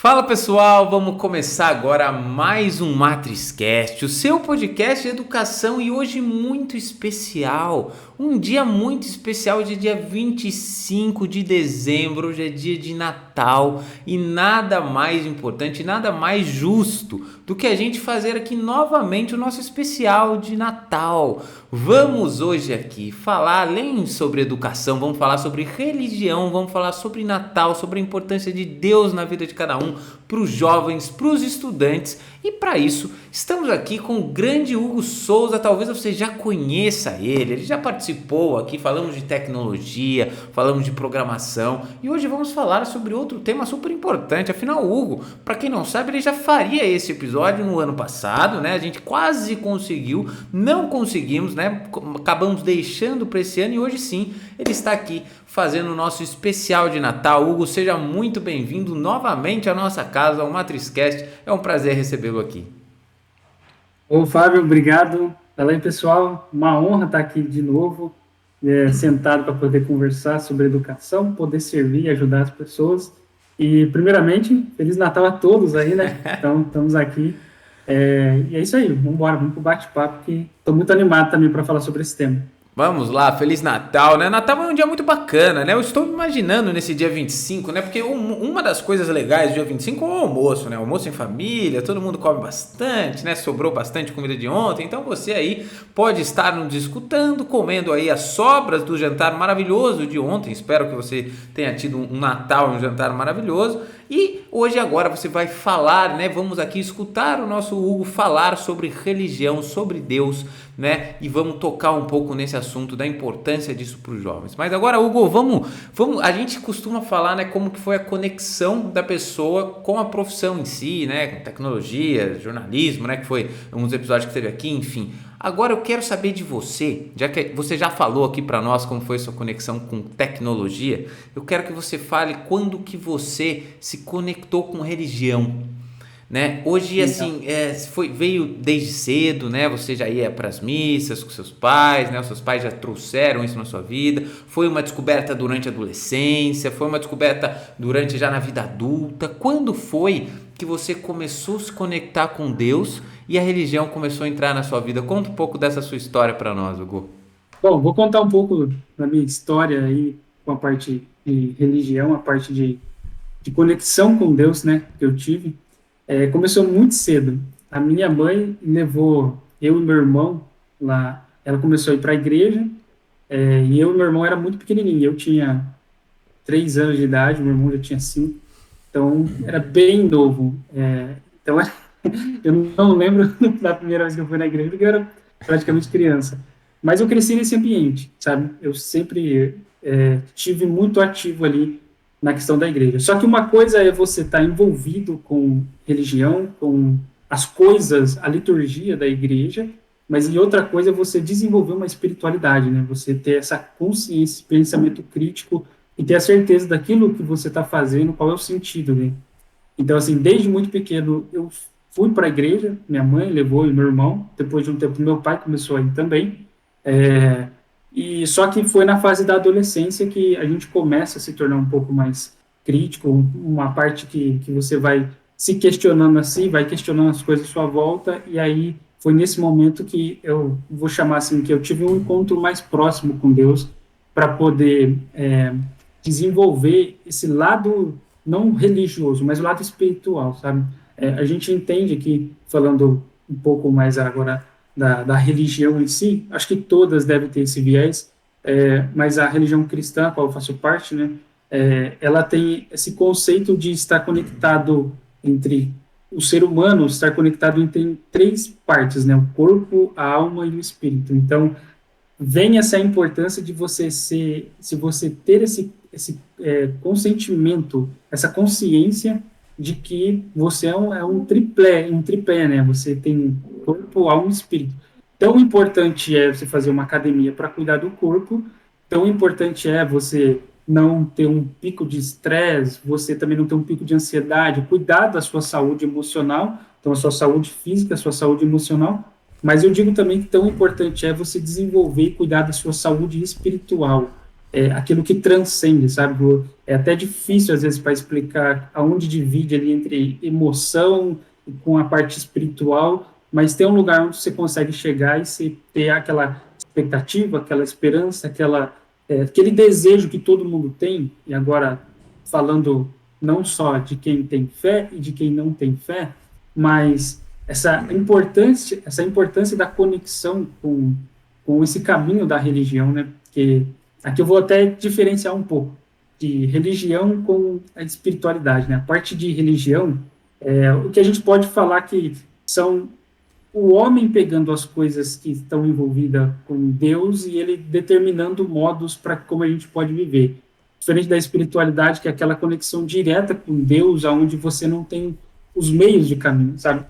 Fala pessoal, vamos começar agora mais um MatrizCast, o seu podcast de educação e hoje muito especial, um dia muito especial, hoje é dia 25 de dezembro, hoje é dia de Natal e nada mais importante, nada mais justo do que a gente fazer aqui novamente o nosso especial de Natal. Vamos hoje aqui falar além sobre educação, vamos falar sobre religião, vamos falar sobre Natal, sobre a importância de Deus na vida de cada um, para os jovens, para os estudantes, e para isso estamos aqui com o grande Hugo Souza. Talvez você já conheça ele já participou aqui, falamos de tecnologia, falamos de programação e hoje vamos falar sobre outro tema super importante. Afinal, o Hugo, para quem não sabe, ele já faria esse episódio no ano passado, né? A gente quase conseguiu, não conseguimos, né? Acabamos deixando para esse ano e hoje sim ele está aqui fazendo o nosso especial de Natal. Hugo, seja muito bem-vindo novamente à nossa casa, ao MatrizCast. É um prazer recebê-lo aqui. Ô, Fábio, obrigado. Fala aí, pessoal. Uma honra estar aqui de novo, sentado para poder conversar sobre educação, poder servir e ajudar as pessoas. E, primeiramente, Feliz Natal a todos aí, né? Então, estamos aqui. E é isso aí, vamos embora, vamos para o bate-papo, que estou muito animado também para falar sobre esse tema. Vamos lá, Feliz Natal, né? Natal é um dia muito bacana, né? Eu estou imaginando nesse dia 25, né? Porque uma das coisas legais do dia 25 é o almoço, né? Almoço em família, todo mundo come bastante, né? Sobrou bastante comida de ontem, então você aí pode estar nos escutando, comendo aí as sobras do jantar maravilhoso de ontem. Espero que você tenha tido um Natal, um jantar maravilhoso. E hoje agora você vai falar, né? Vamos aqui escutar o nosso Hugo falar sobre religião, sobre Deus, né? E vamos tocar um pouco nesse assunto da importância disso para os jovens. Mas agora, Hugo, vamos, a gente costuma falar, né, como que foi a conexão da pessoa com a profissão em si, né? Com tecnologia, jornalismo, né? Que foi um dos episódios que teve aqui, enfim. Agora eu quero saber de você, já que você já falou aqui para nós como foi sua conexão com tecnologia, eu quero que você fale quando que você se conectou com religião, né? Hoje, assim, veio desde cedo, né? Você já ia para as missas com seus pais, né? Os seus pais já trouxeram isso na sua vida. Foi uma descoberta durante a adolescência, foi uma descoberta durante já na vida adulta. Quando foi que você começou a se conectar com Deus e a religião começou a entrar na sua vida? Conta um pouco dessa sua história para nós, Hugo. Bom, vou contar um pouco da minha história aí com a parte de religião, a parte de conexão com Deus, né, que eu tive. Começou muito cedo. A minha mãe levou eu e meu irmão lá. Ela começou a ir para a igreja, e eu e meu irmão era muito pequenininho. Eu tinha 3 anos de idade, meu irmão já tinha 5. Então, era bem novo. Então, eu não lembro da primeira vez que eu fui na igreja, porque eu era praticamente criança. Mas eu cresci nesse ambiente, sabe? Eu sempre tive muito ativo ali na questão da igreja. Só que uma coisa é você estar envolvido com religião, com as coisas, a liturgia da igreja, mas em outra coisa é você desenvolver uma espiritualidade, né? Você ter essa consciência, pensamento crítico e ter a certeza daquilo que você está fazendo, qual é o sentido, né? Então, assim, desde muito pequeno eu fui para a igreja, minha mãe levou e meu irmão, depois de um tempo meu pai começou a ir também, e só que foi na fase da adolescência que a gente começa a se tornar um pouco mais crítico, uma parte que você vai se questionando assim, vai questionando as coisas à sua volta, e aí foi nesse momento que eu vou chamar assim, que eu tive um encontro mais próximo com Deus para poder desenvolver esse lado não religioso, mas o lado espiritual, sabe? A gente entende que, falando um pouco mais agora da religião em si, acho que todas devem ter esse viés, mas a religião cristã, a qual eu faço parte, né, ela tem esse conceito de estar conectado entre o ser humano, estar conectado entre três partes, né, o corpo, a alma e o espírito. Então, vem essa importância de você ser, se você ter esse consentimento, essa consciência de que você é um tripé, né? Você tem corpo, alma e espírito. Tão importante é você fazer uma academia para cuidar do corpo, tão importante é você não ter um pico de estresse, você também não ter um pico de ansiedade, cuidar da sua saúde emocional, então a sua saúde física, a sua saúde emocional, mas eu digo também que tão importante é você desenvolver e cuidar da sua saúde espiritual. aquilo que transcende, sabe? É até difícil, às vezes, para explicar aonde divide ali entre emoção e com a parte espiritual, mas tem um lugar onde você consegue chegar e você ter aquela expectativa, aquela esperança, aquele desejo que todo mundo tem, e agora falando não só de quem tem fé e de quem não tem fé, mas essa importância da conexão com esse caminho da religião, né? Porque aqui eu vou até diferenciar um pouco de religião com a espiritualidade, né? A parte de religião é o que a gente pode falar que são o homem pegando as coisas que estão envolvidas com Deus e ele determinando modos para como a gente pode viver. Diferente da espiritualidade, que é aquela conexão direta com Deus, aonde você não tem os meios de caminho, sabe?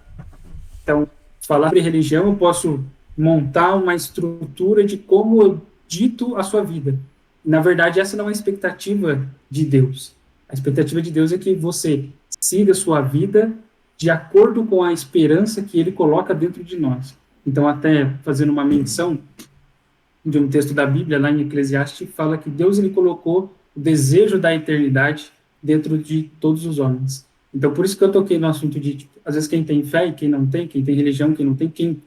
Então, falar sobre religião, eu posso montar uma estrutura de como eu dito a sua vida. Na verdade, essa não é a expectativa de Deus. A expectativa de Deus é que você siga a sua vida de acordo com a esperança que ele coloca dentro de nós. Então, até fazendo uma menção de um texto da Bíblia, lá em Eclesiastes, fala que Deus ele colocou o desejo da eternidade dentro de todos os homens. Então, por isso que eu toquei no assunto de, tipo, às vezes, quem tem fé e quem não tem, quem tem religião, quem não tem, quem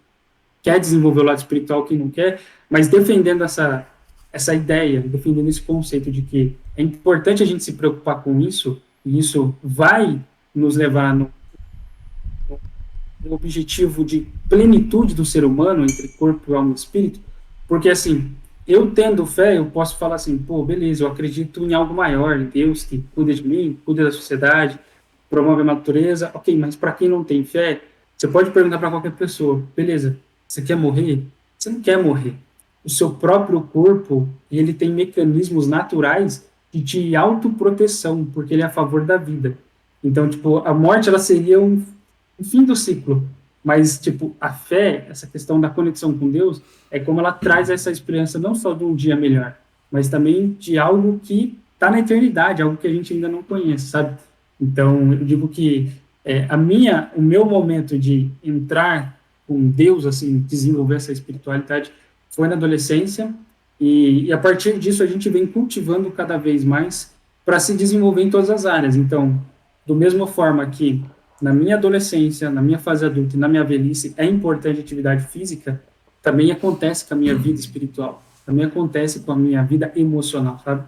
quer desenvolver o lado espiritual, quem não quer, mas defendendo essa ideia, defendendo esse conceito de que é importante a gente se preocupar com isso, e isso vai nos levar no objetivo de plenitude do ser humano, entre corpo, alma e espírito, porque, assim, eu tendo fé, eu posso falar assim, pô, beleza, eu acredito em algo maior, em Deus que cuida de mim, cuida da sociedade, promove a natureza, ok, mas para quem não tem fé, você pode perguntar para qualquer pessoa, beleza, você quer morrer? Você não quer morrer. O seu próprio corpo, ele tem mecanismos naturais de autoproteção, porque ele é a favor da vida. Então, tipo, a morte, ela seria um fim do ciclo, mas, tipo, a fé, essa questão da conexão com Deus, é como ela traz essa esperança não só de um dia melhor, mas também de algo que está na eternidade, algo que a gente ainda não conhece, sabe? Então, eu digo que o meu momento de entrar com Deus, assim, desenvolver essa espiritualidade, foi na adolescência, e a partir disso a gente vem cultivando cada vez mais para se desenvolver em todas as áreas. Então, do mesma forma que na minha adolescência, na minha fase adulta e na minha velhice é importante a atividade física, também acontece com a minha vida espiritual, também acontece com a minha vida emocional, sabe?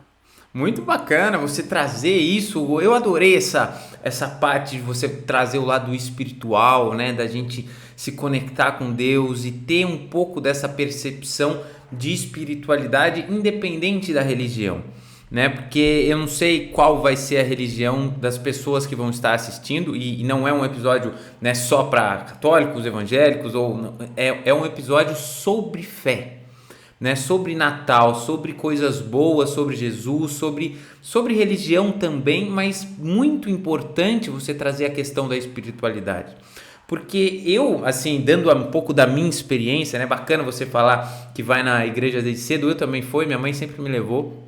Muito bacana você trazer isso. Eu adorei essa parte de você trazer o lado espiritual, né? Da gente se conectar com Deus e ter um pouco dessa percepção de espiritualidade independente da religião, né? Porque eu não sei qual vai ser a religião das pessoas que vão estar assistindo e não é um episódio, né, só para católicos, evangélicos, é um episódio sobre fé, né, sobre Natal, sobre coisas boas, sobre Jesus, sobre religião também, mas muito importante você trazer a questão da espiritualidade. Porque eu, assim, dando um pouco da minha experiência, né, bacana você falar que vai na igreja desde cedo, eu também fui, minha mãe sempre me levou.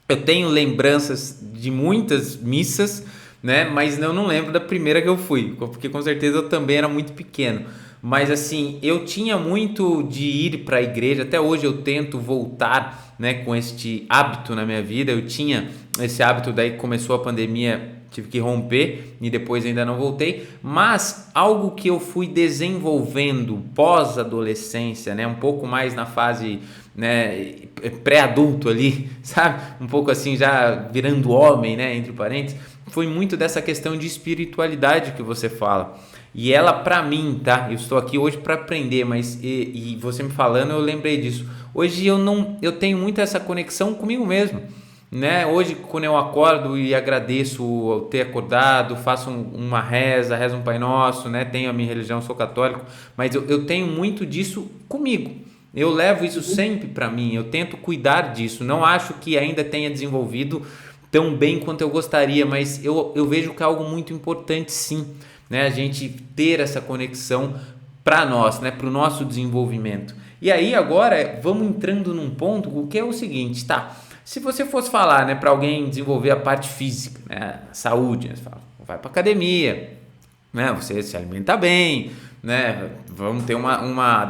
Eu tenho lembranças de muitas missas, né, mas eu não lembro da primeira que eu fui, porque com certeza eu também era muito pequeno. Mas assim, eu tinha muito de ir para a igreja, até hoje eu tento voltar, né, com este hábito na minha vida. Eu tinha esse hábito, daí começou a pandemia, tive que romper e depois ainda não voltei, mas algo que eu fui desenvolvendo pós-adolescência, né, um pouco mais na fase, né, pré-adulto ali, sabe, um pouco assim já virando homem, né, entre parênteses, foi muito dessa questão de espiritualidade que você fala. E ela, pra mim, tá? Eu estou aqui hoje para aprender, mas e você me falando, eu lembrei disso. Hoje eu tenho muito essa conexão comigo mesmo, né? Hoje, quando eu acordo e agradeço ter acordado, faço uma reza, rezo um Pai Nosso, né? Tenho a minha religião, sou católico, mas eu tenho muito disso comigo. Eu levo isso sempre para mim, eu tento cuidar disso. Não acho que ainda tenha desenvolvido tão bem quanto eu gostaria, mas eu vejo que é algo muito importante, sim, né? A gente ter essa conexão para nós, né? Para o nosso desenvolvimento. E aí agora vamos entrando num ponto que é o seguinte, tá? Se você fosse falar, né, para alguém desenvolver a parte física, né, saúde, né, você fala, vai para academia, né, você se alimenta bem, né, vamos ter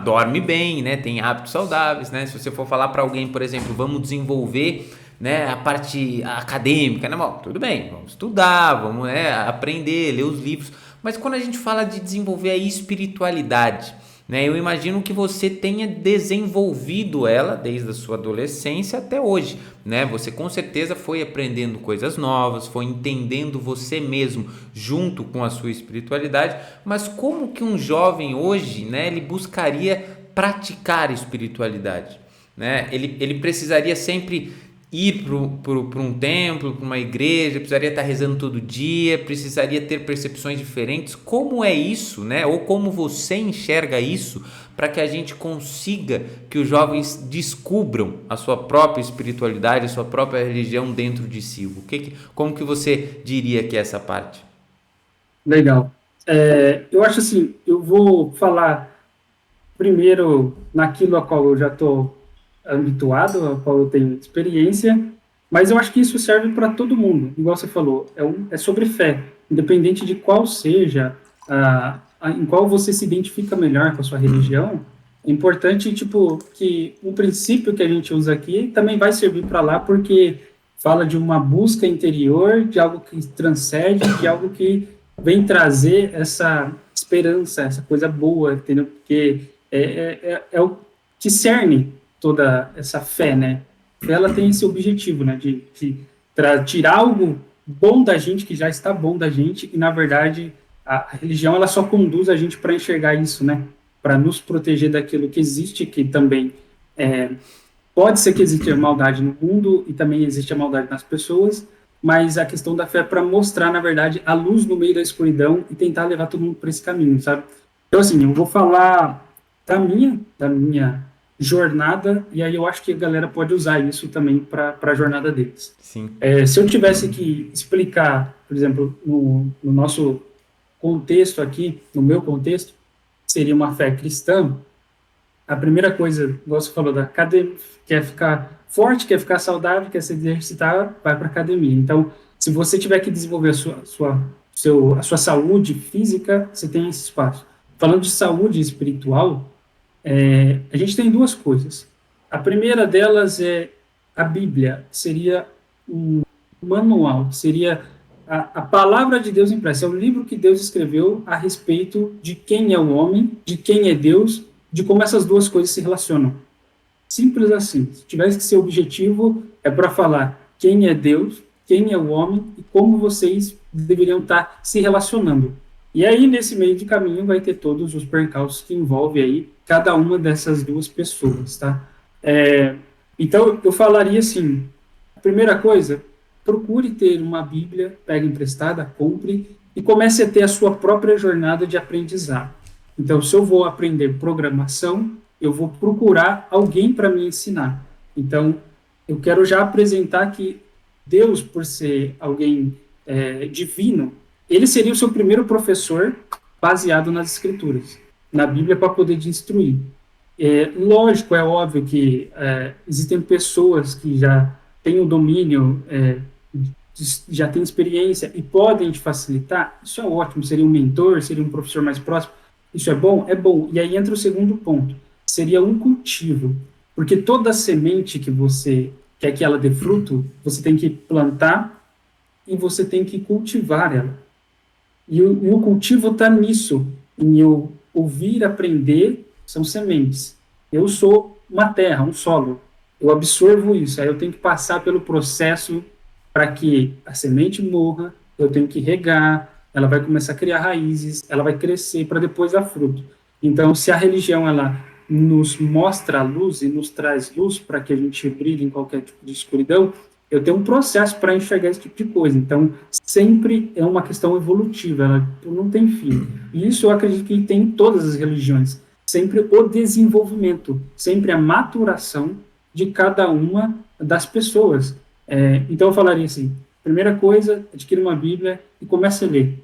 dorme bem, né, tem hábitos saudáveis, né? Se você for falar para alguém, por exemplo, vamos desenvolver né, a parte acadêmica, né? Bom, tudo bem, vamos estudar, vamos, né, aprender, ler os livros, mas quando a gente fala de desenvolver a espiritualidade, né, eu imagino que você tenha desenvolvido ela desde a sua adolescência até hoje, né? Você com certeza foi aprendendo coisas novas, foi entendendo você mesmo junto com a sua espiritualidade, mas como que um jovem hoje, né, ele buscaria praticar espiritualidade, né? Ele precisaria sempre ir para um templo, para uma igreja, precisaria estar rezando todo dia, precisaria ter percepções diferentes. Como é isso, né? Ou como você enxerga isso para que a gente consiga que os jovens descubram a sua própria espiritualidade, a sua própria religião dentro de si? Como que você diria que é essa parte? Legal. Eu acho assim, eu vou falar primeiro naquilo a qual eu já estou habituado, a qual eu tenho experiência, mas eu acho que isso serve para todo mundo, igual você falou, é sobre fé, independente de qual seja, em qual você se identifica melhor com a sua religião, é importante, tipo, que um princípio que a gente usa aqui também vai servir para lá, porque fala de uma busca interior, de algo que transcende, de algo que vem trazer essa esperança, essa coisa boa, entendeu? Porque é o que cerne toda essa fé, né? Ela tem esse objetivo, né? De tirar algo bom da gente, que já está bom da gente, e na verdade a religião ela só conduz a gente para enxergar isso, né? Para nos proteger daquilo que existe, que também pode ser que exista maldade no mundo e também existe a maldade nas pessoas, mas a questão da fé é para mostrar, na verdade, a luz no meio da escuridão e tentar levar todo mundo para esse caminho, sabe? Então, assim, eu vou falar da minha jornada, e aí eu acho que a galera pode usar isso também para a jornada deles. Sim. Se eu tivesse que explicar, por exemplo, no nosso contexto aqui, no meu contexto, seria uma fé cristã. A primeira coisa, você falou da academia, quer ficar forte, quer ficar saudável, quer se exercitar, vai para academia. Então, se você tiver que desenvolver a sua saúde física, você tem esse espaço. Falando de saúde espiritual, a gente tem duas coisas. A primeira delas é a Bíblia, seria um manual, seria a palavra de Deus impressa, é o livro que Deus escreveu a respeito de quem é o homem, de quem é Deus, de como essas duas coisas se relacionam. Simples assim. Se tivesse que ser objetivo, é para falar quem é Deus, quem é o homem e como vocês deveriam estar se relacionando. E aí, nesse meio de caminho, vai ter todos os percalços que envolve aí cada uma dessas duas pessoas, tá? Então, eu falaria assim, a primeira coisa, procure ter uma Bíblia, pegue emprestada, compre e comece a ter a sua própria jornada de aprendizado. Então, se eu vou aprender programação, eu vou procurar alguém para me ensinar. Então, eu quero já apresentar que Deus, por ser alguém divino, ele seria o seu primeiro professor baseado nas Escrituras, na Bíblia, para poder te instruir. Lógico, é óbvio que existem pessoas que já têm o domínio, já têm experiência e podem te facilitar. Isso é ótimo, seria um mentor, seria um professor mais próximo. Isso é bom? É bom. E aí entra o segundo ponto, seria um cultivo, porque toda semente que você quer que ela dê fruto, você tem que plantar e você tem que cultivar ela. E o cultivo está nisso, em eu ouvir, aprender, são sementes. Eu sou uma terra, um solo, eu absorvo isso, aí eu tenho que passar pelo processo para que a semente morra, eu tenho que regar, ela vai começar a criar raízes, ela vai crescer para depois dar fruto. Então, se a religião ela nos mostra a luz e nos traz luz para que a gente brilhe em qualquer tipo de escuridão, eu tenho um processo para enxergar esse tipo de coisa. Então, sempre é uma questão evolutiva, ela não tem fim. E isso eu acredito que tem em todas as religiões. Sempre o desenvolvimento, sempre a maturação de cada uma das pessoas. Então, eu falaria assim, primeira coisa, adquira uma Bíblia e comece a ler.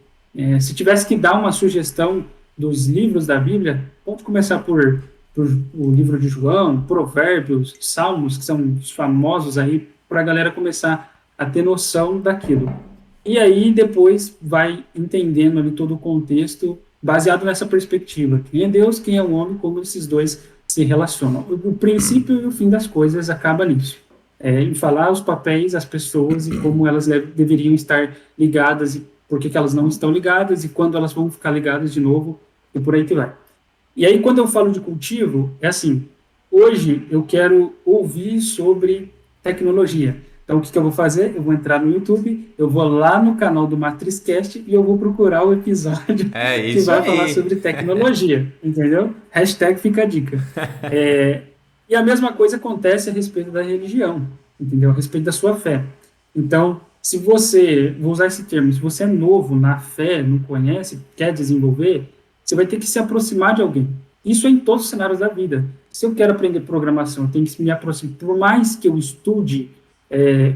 Se tivesse que dar uma sugestão dos livros da Bíblia, pode começar por o livro de João, Provérbios, Salmos, que são os famosos aí, para a galera começar a ter noção daquilo. E aí, depois, vai entendendo ali todo o contexto, baseado nessa perspectiva. Quem é Deus, quem é o homem, como esses dois se relacionam. O princípio e o fim das coisas acaba nisso. em falar os papéis, as pessoas e como elas deveriam estar ligadas e por que elas não estão ligadas e quando elas vão ficar ligadas de novo e por aí que vai. E aí, quando eu falo de cultivo, é assim, hoje eu quero ouvir sobre tecnologia. Então, o que eu vou fazer? Eu vou entrar no YouTube, eu vou lá no canal do MatrizCast e eu vou procurar o episódio É que isso vai falar aí. sobre tecnologia, entendeu? Hashtag fica a dica. E a mesma coisa acontece a respeito da religião, entendeu? A respeito da sua fé. Então, se você, vou usar esse termo, se você é novo na fé, não conhece, quer desenvolver, você vai ter que se aproximar de alguém. Isso é em todos os cenários da vida. Se eu quero aprender programação, eu tenho que me aproximar. Por mais que eu estude,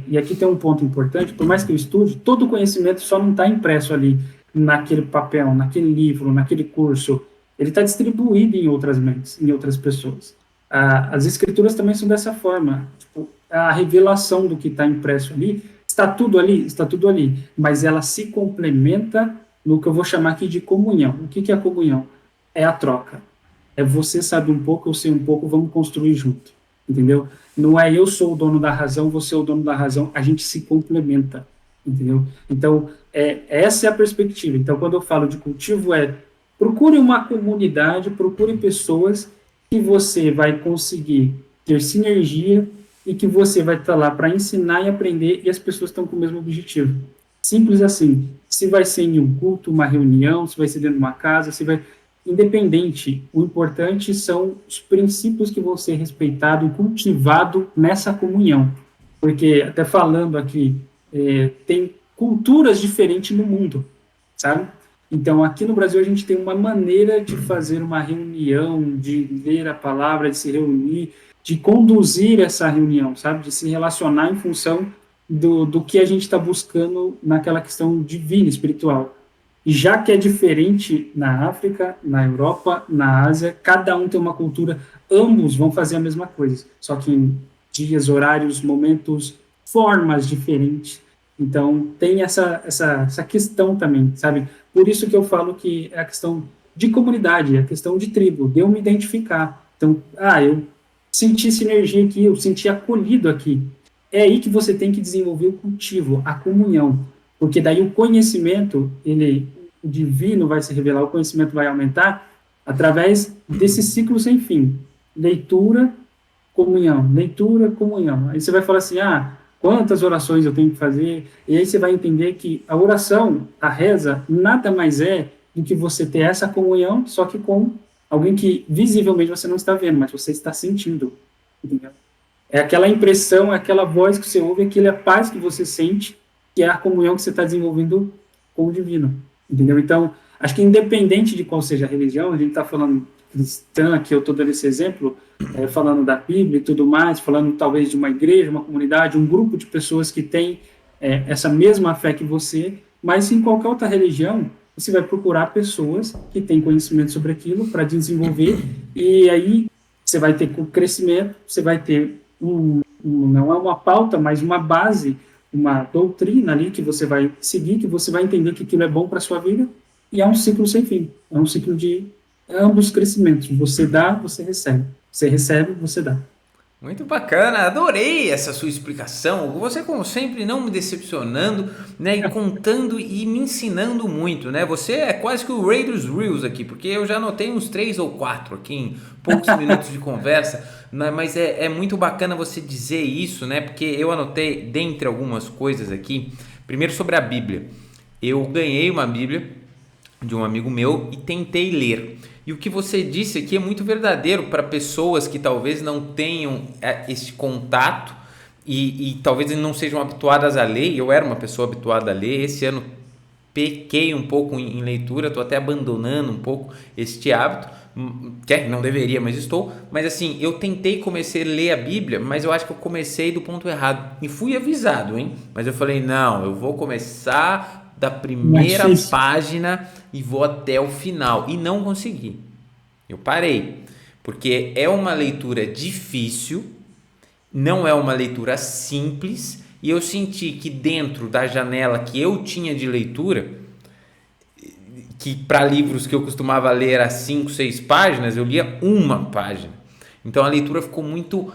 e aqui tem um ponto importante, por mais que eu estude, todo o conhecimento só não está impresso ali naquele papel, naquele livro, naquele curso. Ele está distribuído em outras mentes, em outras pessoas. As escrituras também são dessa forma. Tipo, a revelação do que está impresso ali, está tudo ali, mas ela se complementa no que eu vou chamar aqui de comunhão. O que é a comunhão? É a troca. É você sabe um pouco, eu sei um pouco, vamos construir junto. Entendeu? Não é eu sou o dono da razão, você é o dono da razão, a gente se complementa. Entendeu? Então, essa é a perspectiva. Então, quando eu falo de cultivo, procure uma comunidade, procure pessoas que você vai conseguir ter sinergia e que você vai estar lá para ensinar e aprender e as pessoas estão com o mesmo objetivo. Simples assim. Se vai ser em um culto, uma reunião, se vai ser dentro de uma casa, se vai... Independente, o importante são os princípios que vão ser respeitados e cultivados nessa comunhão. Porque, até falando aqui, tem culturas diferentes no mundo, sabe? Então, aqui no Brasil, a gente tem uma maneira de fazer uma reunião, de ler a palavra, de se reunir, de conduzir essa reunião, sabe? De se relacionar em função do que a gente está buscando naquela questão divina, espiritual. E já que é diferente na África, na Europa, na Ásia, cada um tem uma cultura, ambos vão fazer a mesma coisa, só que em dias, horários, momentos, formas diferentes. Então, tem essa questão também, sabe? Por isso que eu falo que é a questão de comunidade, é a questão de tribo, de eu me identificar. Então, eu senti sinergia aqui, eu senti acolhido aqui. É aí que você tem que desenvolver o cultivo, a comunhão, porque daí o conhecimento, o divino vai se revelar, o conhecimento vai aumentar através desse ciclo sem fim. Leitura, comunhão. Aí você vai falar assim, quantas orações eu tenho que fazer? E aí você vai entender que a oração, a reza, nada mais é do que você ter essa comunhão, só que com alguém que visivelmente você não está vendo, mas você está sentindo. Entendeu? É aquela impressão, é aquela voz que você ouve, aquela paz que você sente, que é a comunhão que você está desenvolvendo com o divino. Entendeu? Então, acho que independente de qual seja a religião, a gente está falando cristã, que eu estou dando esse exemplo, falando da Bíblia e tudo mais, falando talvez de uma igreja, uma comunidade, um grupo de pessoas que tem essa mesma fé que você, mas em qualquer outra religião, você vai procurar pessoas que têm conhecimento sobre aquilo para desenvolver, e aí você vai ter crescimento, você vai ter não é uma pauta, mas uma base, uma doutrina ali que você vai seguir, que você vai entender que aquilo é bom para a sua vida, e é um ciclo sem fim, é um ciclo de ambos crescimentos, você dá, você recebe, você dá. Muito bacana, adorei essa sua explicação. Você, como sempre, não me decepcionando, né? E contando e me ensinando muito, né? Você é quase que o rei dos Reels aqui, porque eu já anotei uns 3 ou 4 aqui em poucos minutos de conversa, né? Mas é muito bacana você dizer isso, né? Porque eu anotei, dentre algumas coisas aqui, primeiro sobre a Bíblia. Eu ganhei uma Bíblia de um amigo meu e tentei ler. E o que você disse aqui é muito verdadeiro para pessoas que talvez não tenham esse contato e talvez não sejam habituadas a ler. Eu era uma pessoa habituada a ler. Esse ano pequei um pouco em leitura, estou até abandonando um pouco este hábito, que não deveria, mas estou. Mas assim, eu tentei, comecei a ler a Bíblia, mas eu acho que eu comecei do ponto errado. E fui avisado, hein? Mas eu falei, não, eu vou começar da primeira página e vou até o final. E não consegui. Eu parei. Porque é uma leitura difícil, não é uma leitura simples, e eu senti que dentro da janela que eu tinha de leitura, que para livros que eu costumava ler a 5, 6 páginas, eu lia uma página. Então a leitura ficou muito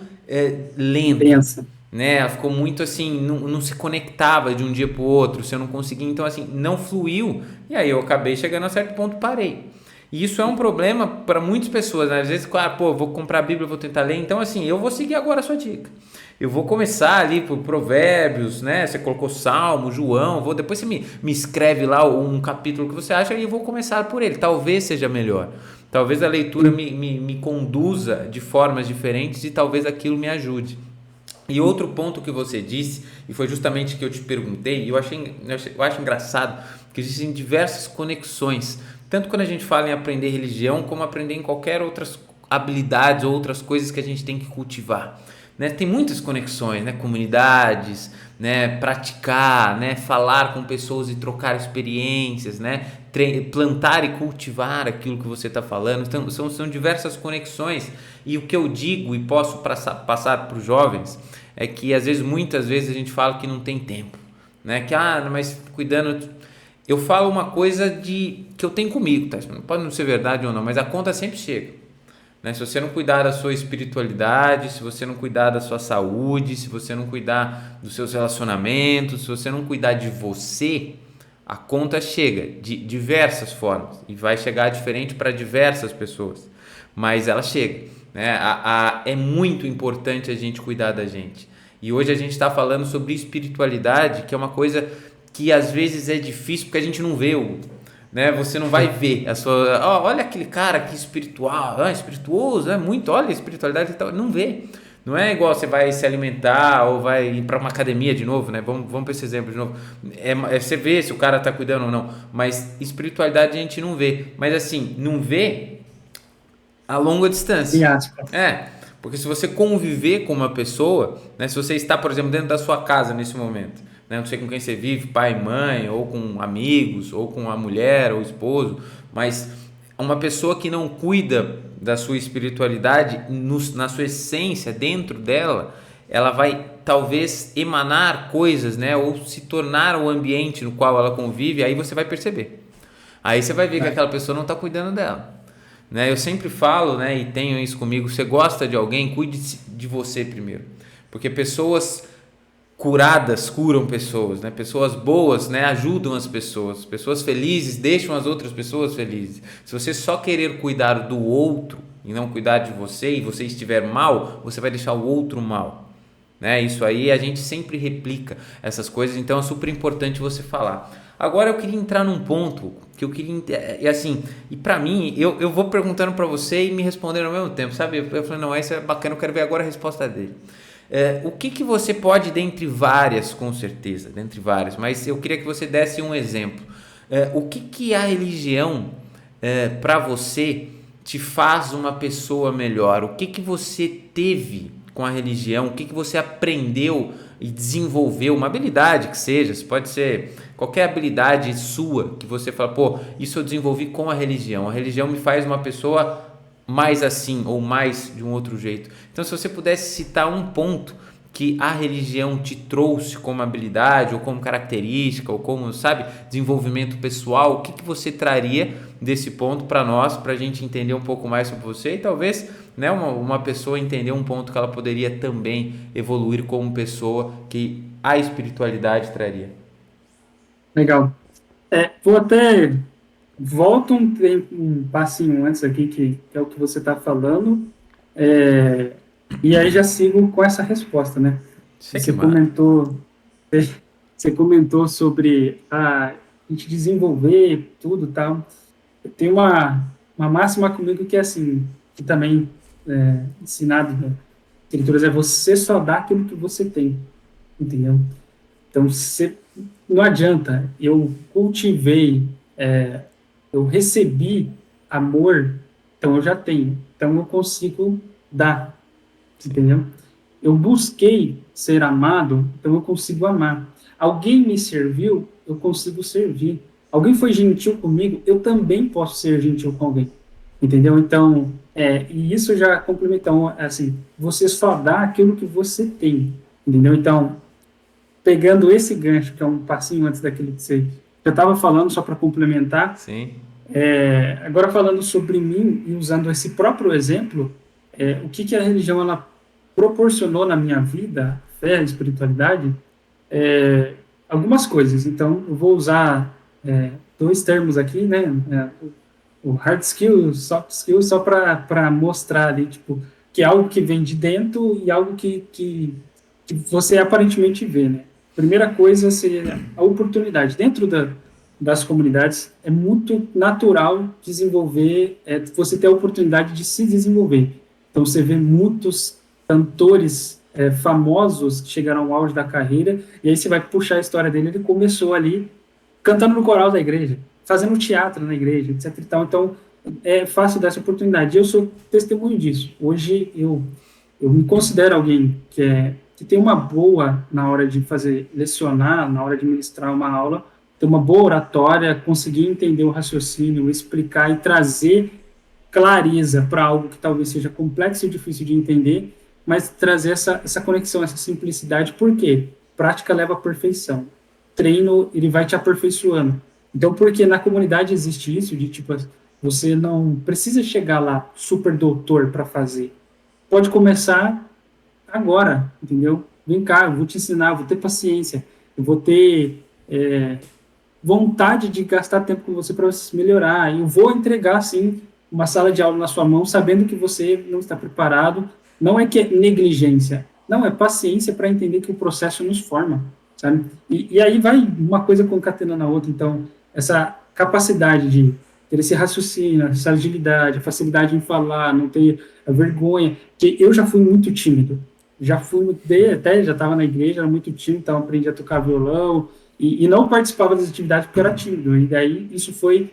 lenta. Pensa. né? Ela ficou muito assim, não se conectava de um dia pro outro, se eu não conseguia, então assim, não fluiu, e aí eu acabei chegando a certo ponto, parei. E isso é um problema para muitas pessoas, né? Às vezes, claro, pô, vou comprar a Bíblia, vou tentar ler, então assim, eu vou seguir agora a sua dica. Eu vou começar ali por Provérbios, né? Você colocou Salmo, João, depois você me escreve lá um capítulo que você acha e eu vou começar por ele. Talvez seja melhor. Talvez a leitura me conduza de formas diferentes e talvez aquilo me ajude. E outro ponto que você disse, e foi justamente que eu te perguntei, e eu acho engraçado que existem diversas conexões, tanto quando a gente fala em aprender religião, como aprender em qualquer outras habilidades ou outras coisas que a gente tem que cultivar. Né? Tem muitas conexões, né? Comunidades, né? Praticar, né? Falar com pessoas e trocar experiências, né? Plantar e cultivar aquilo que você está falando. Então, são diversas conexões. E o que eu digo e posso passar para os jovens é que muitas vezes a gente fala que não tem tempo, né? Que mas cuidando, eu falo uma coisa que eu tenho comigo, tá? Pode não ser verdade ou não, mas a conta sempre chega, né? Se você não cuidar da sua espiritualidade, se você não cuidar da sua saúde, se você não cuidar dos seus relacionamentos, se você não cuidar de você, a conta chega de diversas formas e vai chegar diferente para diversas pessoas, mas ela chega, né? É muito importante a gente cuidar da gente. E hoje a gente está falando sobre espiritualidade, que é uma coisa que às vezes é difícil porque a gente não vê, né? Você não vai ver a sua, olha aquele cara que espiritual, espirituoso, é muito, olha a espiritualidade e tal, não vê. Não é igual você vai se alimentar ou vai ir para uma academia de novo, né? Vamos para esse exemplo de novo. Você vê se o cara está cuidando ou não, mas espiritualidade a gente não vê. Mas assim, não vê a longa Em distância. aspas. Porque se você conviver com uma pessoa, né? Se você está, por exemplo, dentro da sua casa nesse momento, né? Não sei com quem você vive, pai, mãe, ou com amigos, ou com a mulher, ou esposo, mas uma pessoa que não cuida da sua espiritualidade, na sua essência, dentro dela, ela vai talvez emanar coisas, né? Ou se tornar o ambiente no qual ela convive, aí você vai perceber. Aí você vai ver que aquela pessoa não está cuidando dela. Né? Eu sempre falo, né, e tenho isso comigo, você gosta de alguém, cuide de você primeiro. Porque pessoas curadas curam pessoas, né? Pessoas boas, né, ajudam as pessoas. Pessoas felizes deixam as outras pessoas felizes. Se você só querer cuidar do outro e não cuidar de você, e você estiver mal, você vai deixar o outro mal, né? Isso aí a gente sempre replica essas coisas, então é super importante você falar. Agora eu queria entrar num ponto que eu queria, e assim, e para mim, eu vou perguntando para você e me respondendo ao mesmo tempo, sabe? Eu falei, não, isso é bacana, eu quero ver agora a resposta dele. O que você pode, dentre várias, com certeza, dentre várias, mas eu queria que você desse um exemplo. O que a religião, para você, te faz uma pessoa melhor? O que você teve com a religião? O que você aprendeu e desenvolveu? Uma habilidade que seja, pode ser qualquer habilidade sua que você fala, pô, isso eu desenvolvi com a religião. A religião me faz uma pessoa mais assim ou mais de um outro jeito. Então, se você pudesse citar um ponto que a religião te trouxe como habilidade ou como característica ou como, sabe, desenvolvimento pessoal, o que você traria desse ponto para nós, para a gente entender um pouco mais sobre você e talvez, né, uma pessoa entender um ponto que ela poderia também evoluir como pessoa que a espiritualidade traria. Legal. Vou até volta um passinho antes aqui, que é o que você está falando, e aí já sigo com essa resposta, né? Você comentou, você comentou sobre a gente desenvolver tudo e tal. Tem uma máxima comigo que é assim, que também ensinado nas escrituras, é você só dá aquilo que você tem, entendeu? Então, não adianta, eu cultivei, eu recebi amor, então eu já tenho, então eu consigo dar, entendeu? Eu busquei ser amado, então eu consigo amar. Alguém me serviu, eu consigo servir. Alguém foi gentil comigo, eu também posso ser gentil com alguém, entendeu? Então, e isso já complementa, então, assim, você só dá aquilo que você tem, entendeu? Então, pegando esse gancho, que é um passinho antes daquele que você já estava falando, só para complementar. Sim. Agora falando sobre mim e usando esse próprio exemplo, o que a religião ela proporcionou na minha vida fé, a espiritualidade, algumas coisas. Então, eu vou usar dois termos aqui, né? O hard skill, o soft skill, só para mostrar ali, tipo, que é algo que vem de dentro e algo que você aparentemente vê, né? Primeira coisa seria a oportunidade. Dentro das comunidades, é muito natural desenvolver, você ter a oportunidade de se desenvolver. Então, você vê muitos cantores famosos que chegaram ao auge da carreira, e aí você vai puxar a história dele, ele começou ali cantando no coral da igreja, fazendo teatro na igreja, etc. E tal. Então, é fácil dar essa oportunidade. Eu sou testemunho disso. Hoje, eu me considero alguém que tem uma boa na hora de fazer lecionar, na hora de ministrar uma aula, ter uma boa oratória, conseguir entender o raciocínio, explicar e trazer clareza para algo que talvez seja complexo e difícil de entender, mas trazer essa conexão, essa simplicidade. Por quê? Prática leva à perfeição. Treino, ele vai te aperfeiçoando. Então, porque na comunidade existe isso de, tipo, você não precisa chegar lá super doutor para fazer. Pode começar agora, entendeu? Vem cá, eu vou te ensinar, eu vou ter paciência, eu vou ter vontade de gastar tempo com você para você melhorar. Eu vou entregar, sim, uma sala de aula na sua mão, sabendo que você não está preparado. Não é que é negligência, não, é paciência para entender que o processo nos forma, sabe? E aí vai uma coisa concatenando a outra. Então, essa capacidade de ter esse raciocínio, essa agilidade, a facilidade em falar, não ter a vergonha, que eu já fui muito tímido, até já estava na igreja, era muito tímido, então aprendi a tocar violão, e não participava das atividades porque eu era tímido, e daí isso foi,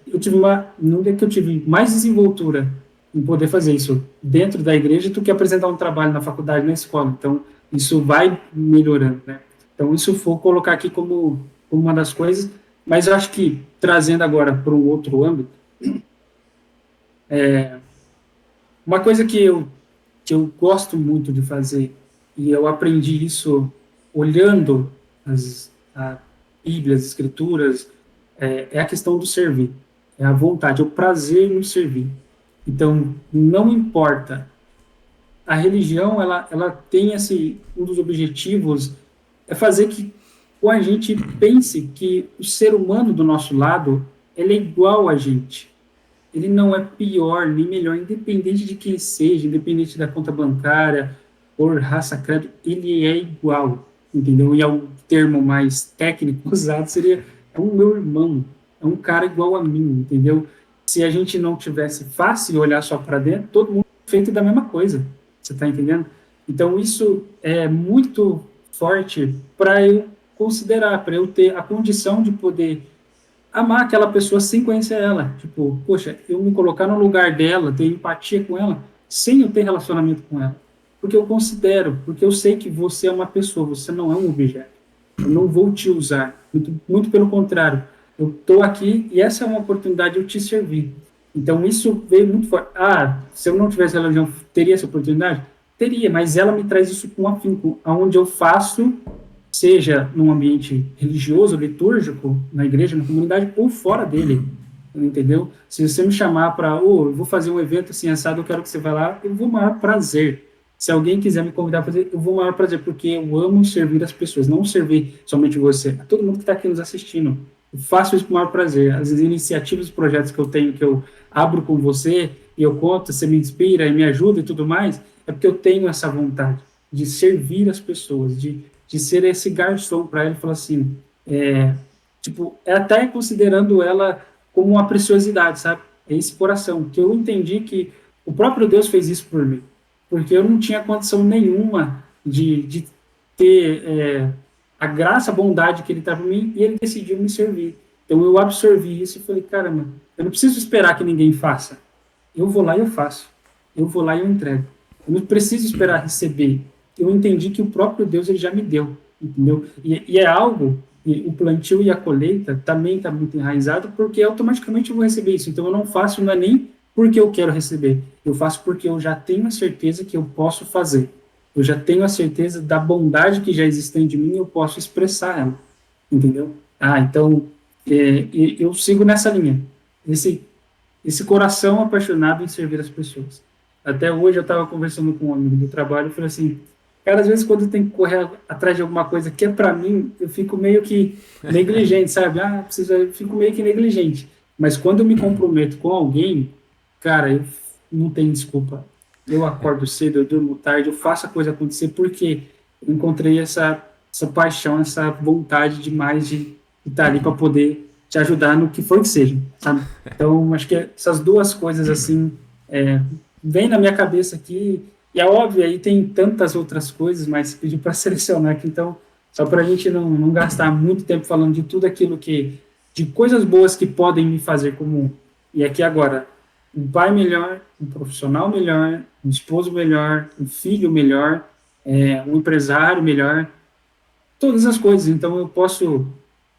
eu tive não é que eu tive mais desenvoltura em poder fazer isso dentro da igreja do que apresentar um trabalho na faculdade, na escola, então isso vai melhorando, né? Então isso vou colocar aqui como uma das coisas, mas eu acho que, trazendo agora para um outro âmbito, uma coisa que eu gosto muito de fazer, e eu aprendi isso olhando a Bíblia, as Escrituras, é a questão do servir, é a vontade, é o prazer no servir. Então, não importa, a religião, ela tem um dos objetivos é fazer com a gente pense que o ser humano do nosso lado, ele é igual a gente, ele não é pior nem melhor, independente de quem seja, independente da conta bancária, cor, raça, credo, ele é igual, entendeu? E é um termo mais técnico usado, seria um meu irmão, é um cara igual a mim, entendeu? Se a gente não tivesse fácil olhar só para dentro, todo mundo é feito da mesma coisa, você está entendendo? Então isso é muito forte para eu considerar, para eu ter a condição de poder amar aquela pessoa sem conhecer ela. Tipo, poxa, eu me colocar no lugar dela, ter empatia com ela, sem eu ter relacionamento com ela. Porque eu considero, porque eu sei que você é uma pessoa, você não é um objeto. Eu não vou te usar. Muito, muito pelo contrário. Eu estou aqui e essa é uma oportunidade de eu te servir. Então, isso veio muito forte. Ah, se eu não tivesse religião, teria essa oportunidade? Teria, mas ela me traz isso com afinco, onde eu faço, seja num ambiente religioso, litúrgico, na igreja, na comunidade, ou fora dele, entendeu? Se você me chamar para, eu vou fazer um evento assim, assado, eu quero que você vá lá, eu vou com o maior prazer. Se alguém quiser me convidar para fazer, eu vou com o maior prazer, porque eu amo servir as pessoas, não servir somente você, a todo mundo que está aqui nos assistindo. Eu faço isso com o maior prazer. As iniciativas, os projetos que eu tenho, que eu abro com você, e eu conto, você me inspira e me ajuda e tudo mais, é porque eu tenho essa vontade de servir as pessoas, de ser esse garçom para ela e falar assim, até considerando ela como uma preciosidade, sabe? É esse coração, que eu entendi que o próprio Deus fez isso por mim, porque eu não tinha condição nenhuma de ter a graça, a bondade que ele estava em mim, e ele decidiu me servir. Então eu absorvi isso e falei, caramba, eu não preciso esperar que ninguém faça. Eu vou lá e eu faço. Eu vou lá e eu entrego. Eu não preciso esperar receber. Eu entendi que o próprio Deus ele já me deu, entendeu? E é algo, e o plantio e a colheita também está muito enraizado, porque automaticamente eu vou receber isso. Então eu não faço, não é nem porque eu quero receber, eu faço porque eu já tenho a certeza que eu posso fazer. Eu já tenho a certeza da bondade que já existe dentro de mim e eu posso expressar ela, entendeu? Então, eu sigo nessa linha. Esse coração apaixonado em servir as pessoas. Até hoje eu estava conversando com um amigo do trabalho e falei assim, Cara, às vezes quando tem que correr atrás de alguma coisa que é para mim, eu fico meio que negligente, sabe? Ah, preciso, eu fico meio que negligente. Mas quando eu me comprometo com alguém, cara, eu não tenho desculpa. Eu acordo cedo, eu durmo tarde, eu faço a coisa acontecer porque eu encontrei essa paixão, essa vontade demais de estar ali para poder te ajudar no que for que seja, sabe? Então, acho que essas duas coisas, assim, vem na minha cabeça aqui, e é óbvio, aí tem tantas outras coisas, mas pedi para selecionar aqui, então, só para a gente não gastar muito tempo falando de tudo aquilo de coisas boas que podem me fazer como, e aqui agora, um pai melhor, um profissional melhor, um esposo melhor, um filho melhor, um empresário melhor, todas as coisas. Então, eu posso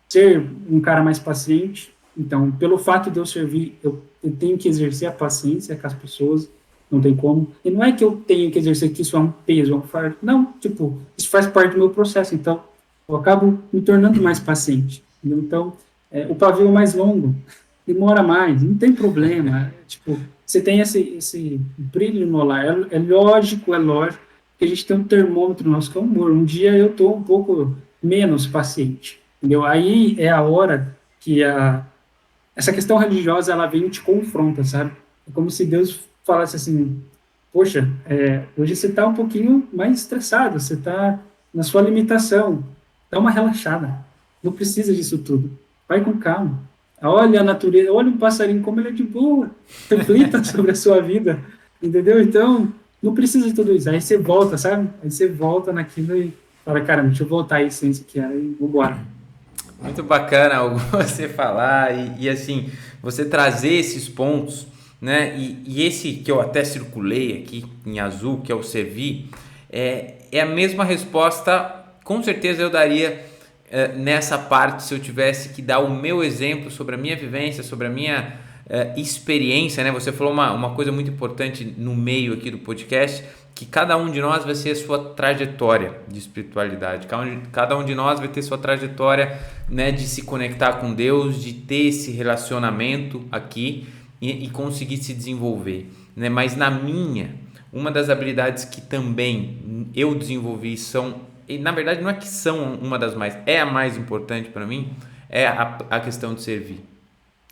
ser um cara mais paciente. Então, pelo fato de eu servir, eu tenho que exercer a paciência com as pessoas, não tem como. E não é que eu tenho que exercer que isso é um peso, é um fardo. Não, tipo, isso faz parte do meu processo. Então, eu acabo me tornando mais paciente. Entendeu? Então, o pavio é mais longo, demora mais, não tem problema. Tipo, você tem esse brilho no olhar. É lógico que a gente tem um termômetro nosso que é o humor. Um dia eu estou um pouco menos paciente. Entendeu? Aí é a hora que essa questão religiosa ela vem e te confronta, sabe? É como se Deus falasse assim: poxa, hoje você está um pouquinho mais estressado, você está na sua limitação, dá uma relaxada, não precisa disso tudo, vai com calma. Olha a natureza, olha um passarinho como ele é de boa, reflita sobre a sua vida, entendeu? Então, não precisa de tudo isso. Aí você volta, sabe? Aí você volta naquilo e fala: cara, deixa eu voltar à essência que era e vambora. Muito bacana você falar assim, você trazer esses pontos, né? E esse que eu até circulei aqui em azul, que é o servir, é a mesma resposta, com certeza eu daria nessa parte se eu tivesse que dar o meu exemplo sobre a minha vivência, sobre a minha experiência, né? Você falou uma coisa muito importante no meio aqui do podcast, que cada um de nós vai ser a sua trajetória de espiritualidade, cada um de nós vai ter sua trajetória, né, de se conectar com Deus, de ter esse relacionamento aqui e conseguir se desenvolver, né? Mas uma das habilidades que também eu desenvolvi e na verdade não é que são uma das mais, é a mais importante para mim, é a questão de servir,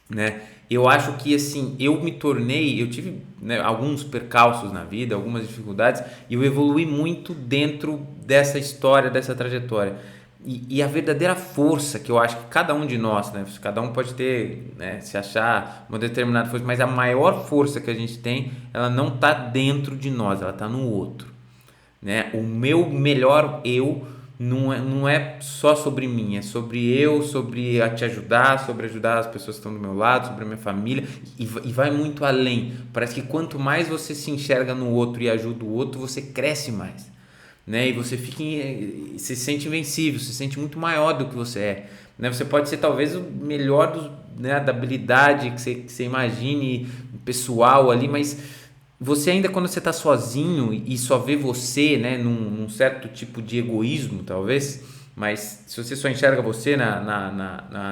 né? Eu acho que assim, eu tive, né, alguns percalços na vida, algumas dificuldades, e eu evolui muito dentro dessa história, dessa trajetória. E a verdadeira força que eu acho que cada um de nós, né, cada um pode ter, né, se achar uma determinada força, mas a maior força que a gente tem, ela não está dentro de nós, ela está no outro, né? O meu melhor eu não é só sobre mim, é sobre eu, sobre te ajudar, sobre ajudar as pessoas que estão do meu lado, sobre a minha família, e vai muito além. Parece que quanto mais você se enxerga no outro e ajuda o outro, você cresce mais, né? E você se sente invencível, se sente muito maior do que você é, né? Você pode ser talvez o melhor né, da habilidade que você imagine pessoal ali, mas você ainda quando você está sozinho e só vê você, né, num certo tipo de egoísmo, talvez, mas se você só enxerga você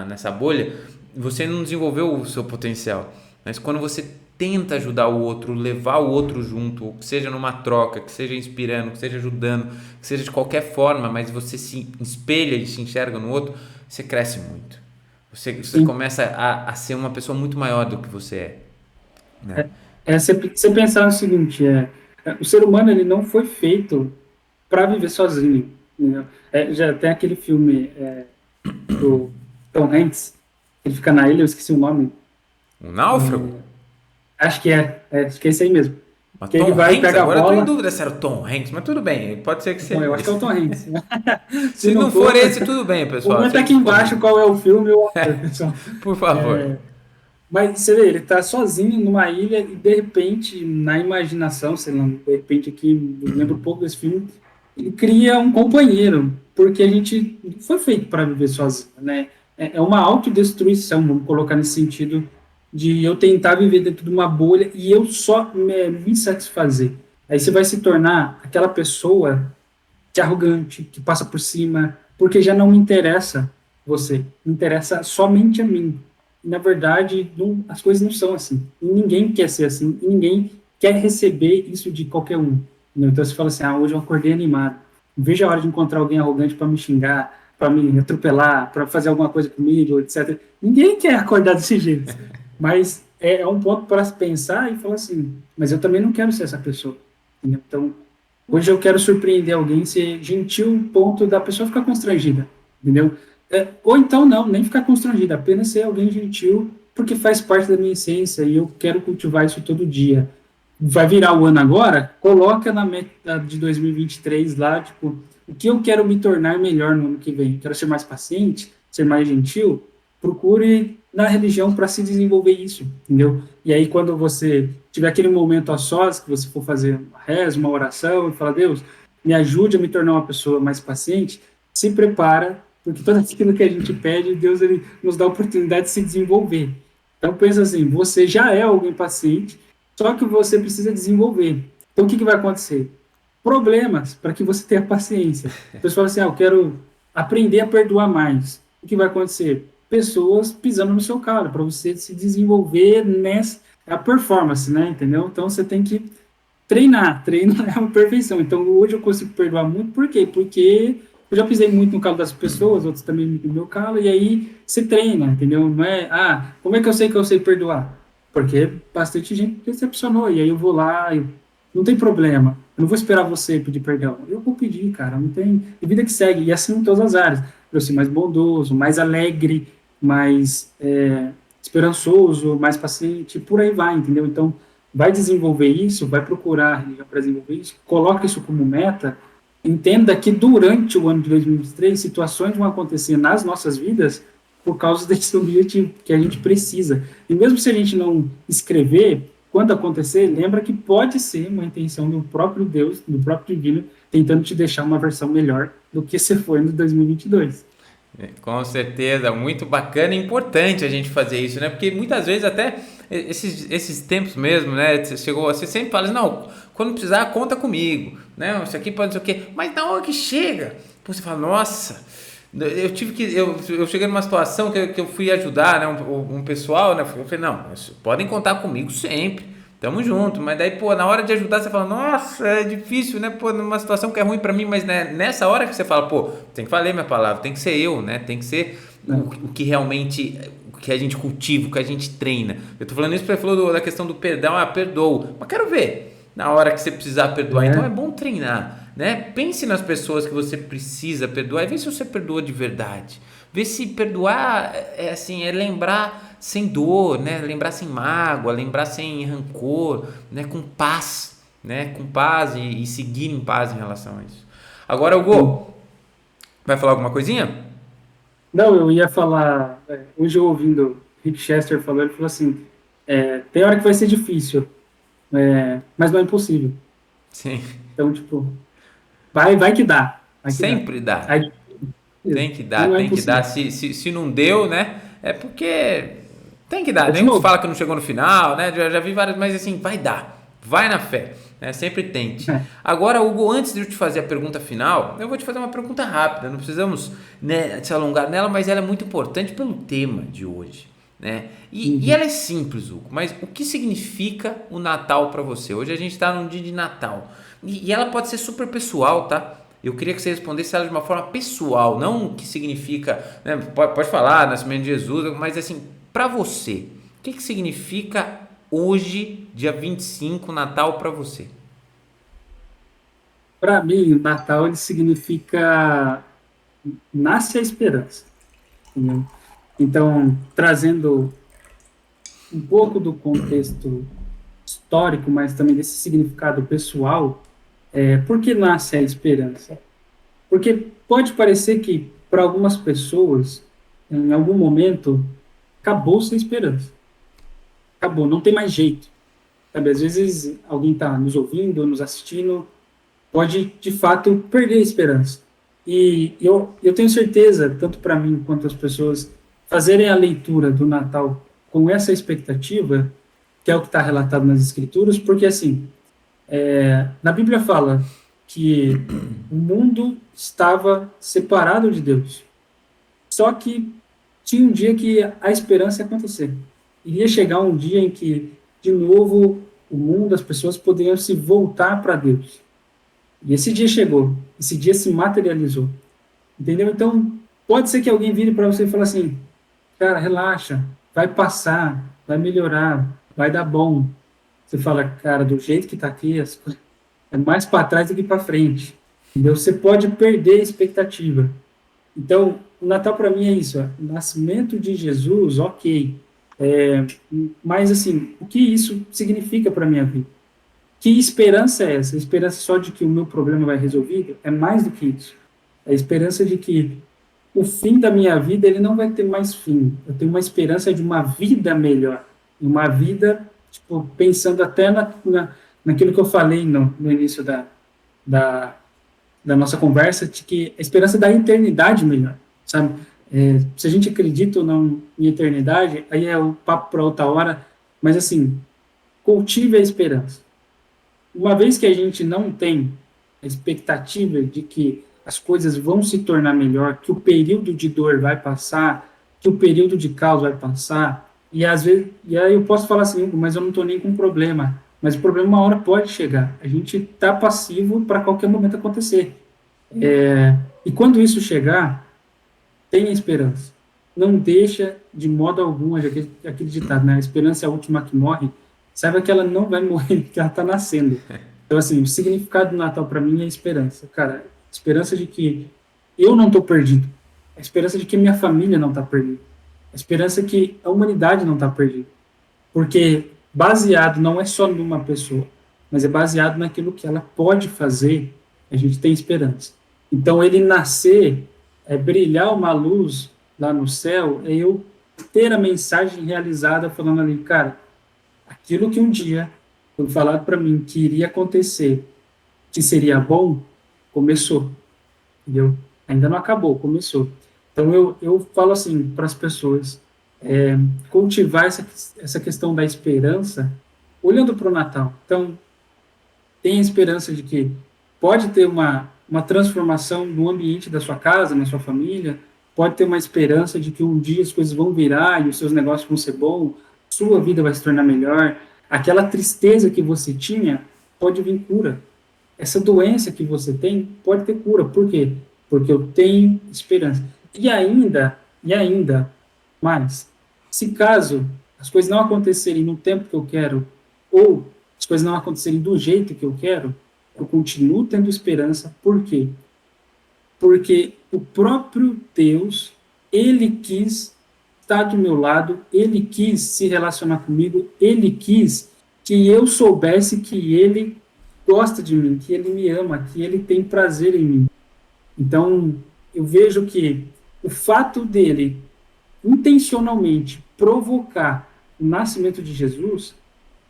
nessa bolha, você não desenvolveu o seu potencial. Mas quando você tenta ajudar o outro, levar o outro junto, que seja numa troca, que seja inspirando, que seja ajudando, que seja de qualquer forma, mas você se espelha e se enxerga no outro, você cresce muito. Você começa a ser uma pessoa muito maior do que você é, né? Você pensar no seguinte, o ser humano ele não foi feito para viver sozinho, entendeu? Já tem aquele filme do Tom Hanks, ele fica na ilha, eu esqueci o nome. Um náufrago? Acho que é esse aí mesmo. Mas Que Tom ele vai Hanks? pegar a Agora eu tô em bola. dúvida se era o Tom Hanks, mas tudo bem, pode ser que Então, seja eu acho que é o esse. Tom Hanks. Se Se não não for for, esse, tudo bem, pessoal. comenta Vocês aqui me embaixo corrigem. qual é o filme ou o ator, pessoal. Por favor. Mas você vê, ele tá sozinho numa ilha e de repente, na imaginação, sei lá, de repente aqui, eu lembro um pouco desse filme, ele cria um companheiro, porque a gente não foi feito para viver sozinho, né? É uma autodestruição, vamos colocar nesse sentido, de eu tentar viver dentro de uma bolha e eu só me satisfazer. Aí você vai se tornar aquela pessoa que é arrogante, que passa por cima, porque já não me interessa você, me interessa somente a mim. E, na verdade, as coisas não são assim. E ninguém quer ser assim, e ninguém quer receber isso de qualquer um. Entendeu? Então você fala assim, hoje eu acordei animado. Não vejo a hora de encontrar alguém arrogante para me xingar, para me atropelar, para fazer alguma coisa comigo, etc. Ninguém quer acordar desse jeito. Mas é um ponto para se pensar e falar assim, mas eu também não quero ser essa pessoa. Entendeu? Então, hoje eu quero surpreender alguém, ser gentil, ponto da pessoa ficar constrangida, entendeu? Ou então não, nem ficar constrangida, apenas ser alguém gentil, porque faz parte da minha essência e eu quero cultivar isso todo dia. Vai virar o ano agora? Coloca na meta de 2023 lá, tipo, o que eu quero me tornar melhor no ano que vem? Quero ser mais paciente, ser mais gentil? Procure na religião para se desenvolver isso, entendeu? E aí, quando você tiver aquele momento a sós, que você for fazer uma reza, uma oração, e falar, Deus, me ajude a me tornar uma pessoa mais paciente, se prepara, porque tudo aquilo que a gente pede, Deus ele nos dá a oportunidade de se desenvolver. Então, pensa assim, você já é alguém paciente, só que você precisa desenvolver. Então, o que vai acontecer? Problemas para que você tenha paciência. A pessoa fala assim, eu quero aprender a perdoar mais. O que vai acontecer? Pessoas pisando no seu calo, para você se desenvolver nessa a performance, né? Entendeu? Então você tem que treino é uma perfeição. Então hoje eu consigo perdoar muito, por quê? Porque eu já pisei muito no calo das pessoas, outros também no meu calo, e aí você treina, entendeu? Não é, como é que eu sei perdoar? Porque bastante gente decepcionou, e aí eu vou lá, não tem problema, eu não vou esperar você pedir perdão, eu vou pedir, cara, não tem, e vida que segue, e assim em todas as áreas, eu ser mais bondoso, mais alegre, mais esperançoso, mais paciente, por aí vai, entendeu? Então, vai desenvolver isso, vai procurar religião para desenvolver isso, coloca isso como meta, entenda que durante o ano de 2023, situações vão acontecer nas nossas vidas por causa desse objetivo que a gente precisa. E mesmo se a gente não escrever, quando acontecer, lembra que pode ser uma intenção do próprio Deus, do próprio Divino, tentando te deixar uma versão melhor do que você foi no 2022. Com certeza, muito bacana e importante a gente fazer isso, né? Porque muitas vezes até esses tempos mesmo, né? Você sempre fala assim, não, quando precisar, conta comigo, né? Isso aqui pode ser o quê? Mas na hora que chega, você fala, nossa, eu cheguei numa situação que eu fui ajudar, né? Um pessoal, né? Eu falei, não, podem contar comigo sempre. Tamo junto, mas daí, pô, na hora de ajudar, você fala, nossa, é difícil, né? Pô, numa situação que é ruim pra mim, mas né, nessa hora que você fala, pô, tem que falar minha palavra, tem que ser eu, né? Tem que ser o que realmente, o que a gente cultiva, o que a gente treina. Eu tô falando isso porque você falou da questão do perdão, perdoo, mas quero ver na hora que você precisar perdoar. Então é bom treinar, né? Pense nas pessoas que você precisa perdoar e vê se você perdoa de verdade. Vê se perdoar é lembrar sem dor, né? Lembrar sem mágoa, lembrar sem rancor, né? Com paz, né? Com paz e seguir em paz em relação a isso. Agora, Hugo, vai falar alguma coisinha? Não, eu ia falar, hoje eu ouvindo Rick Chester falando, ele falou assim, tem hora que vai ser difícil, mas não é impossível. Sim. Então, tipo, vai que dá. Vai que dá. Sempre dá. Aí, Tem que dar, não é tem que dar. impossível. Se não deu, né? É porque tem que dar. É de Nenhum novo. fala que não chegou no final, né? Já vi várias, mas assim, vai dar. Vai na fé. Né? Sempre tente. É. Agora, Hugo, antes de eu te fazer a pergunta final, eu vou te fazer uma pergunta rápida. Não precisamos, né, se alongar nela, mas ela é muito importante pelo tema de hoje. Né? E ela é simples, Hugo, mas o que significa o Natal para você? Hoje a gente está num dia de Natal. E ela pode ser super pessoal, tá? Eu queria que você respondesse ela de uma forma pessoal, não o que significa, né, pode falar, nascimento de Jesus, mas assim, para você, o que significa hoje, dia 25, Natal para você? Para mim, o Natal ele significa nasce a esperança. Entendeu? Então, trazendo um pouco do contexto histórico, mas também desse significado pessoal, por que nasce a esperança? Porque pode parecer que, para algumas pessoas, em algum momento, acabou-se a esperança. Acabou, não tem mais jeito. Sabe? Às vezes, alguém está nos ouvindo, nos assistindo, pode, de fato, perder a esperança. E eu tenho certeza, tanto para mim quanto as pessoas, fazerem a leitura do Natal com essa expectativa, que é o que está relatado nas Escrituras, porque, assim, na Bíblia fala que o mundo estava separado de Deus. Só que tinha um dia que a esperança ia acontecer. Iria chegar um dia em que, de novo, o mundo, as pessoas poderiam se voltar para Deus. E esse dia chegou, esse dia se materializou, entendeu? Então, pode ser que alguém vire para você e fale assim, cara, relaxa, vai passar, vai melhorar, vai dar bom. Você fala, cara, do jeito que está aqui, é mais para trás do que para frente, entendeu? Você pode perder a expectativa. Então, o Natal para mim é isso, ó, o nascimento de Jesus, ok. É, mas, assim, o que isso significa para a minha vida? Que esperança é essa? A esperança só de que o meu problema vai resolvido? É mais do que isso. É a esperança de que o fim da minha vida ele não vai ter mais fim. Eu tenho uma esperança de uma vida melhor. Uma vida, tipo, pensando até naquilo que eu falei no início da, da nossa conversa, de que a esperança da eternidade melhor, sabe? Se a gente acredita ou não em eternidade, aí é o papo para outra hora, mas assim, cultive a esperança. Uma vez que a gente não tem a expectativa de que as coisas vão se tornar melhor, que o período de dor vai passar, que o período de caos vai passar, e às vezes, e aí eu posso falar assim, mas eu não estou nem com problema, mas o problema uma hora pode chegar. A gente está passivo para qualquer momento acontecer. E quando isso chegar, tenha esperança. Não deixa de modo algum aquele ditado, né? A esperança é a última que morre. Saiba que ela não vai morrer, que ela está nascendo. Então, assim, o significado do Natal para mim é esperança. Cara, esperança de que eu não estou perdido. A esperança de que minha família não está perdida. A esperança que a humanidade não está perdida. Porque baseado não é só numa pessoa, mas é baseado naquilo que ela pode fazer, a gente tem esperança. Então, ele nascer, brilhar uma luz lá no céu, é eu ter a mensagem realizada falando ali, cara, aquilo que um dia foi falado para mim que iria acontecer, que seria bom, começou, entendeu? Ainda não acabou, começou. Então, eu falo assim para as pessoas, cultivar essa questão da esperança, olhando para o Natal. Então, tem a esperança de que pode ter uma transformação no ambiente da sua casa, na sua família, pode ter uma esperança de que um dia as coisas vão virar e os seus negócios vão ser bons, sua vida vai se tornar melhor, aquela tristeza que você tinha pode vir cura. Essa doença que você tem pode ter cura. Por quê? Porque eu tenho esperança. E ainda, mais, se caso as coisas não acontecerem no tempo que eu quero, ou as coisas não acontecerem do jeito que eu quero, eu continuo tendo esperança. Por quê? Porque o próprio Deus, ele quis estar do meu lado, ele quis se relacionar comigo, ele quis que eu soubesse que ele gosta de mim, que ele me ama, que ele tem prazer em mim. Então, eu vejo que o fato dele intencionalmente provocar o nascimento de Jesus,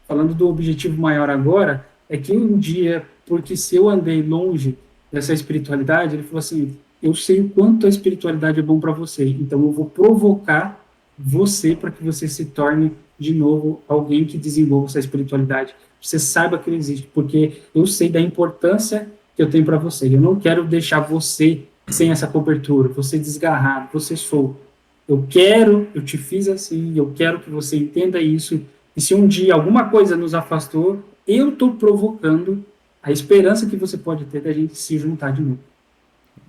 falando do objetivo maior agora, é que um dia, porque se eu andei longe dessa espiritualidade, ele falou assim, eu sei o quanto a espiritualidade é bom para você, então eu vou provocar você para que você se torne de novo alguém que desenvolva essa espiritualidade. Você saiba que ele existe, porque eu sei da importância que eu tenho para você. Eu não quero deixar você sem essa cobertura, você desgarrado, você solto. Eu te fiz assim, eu quero que você entenda isso. E se um dia alguma coisa nos afastou, eu estou provocando a esperança que você pode ter da gente se juntar de novo.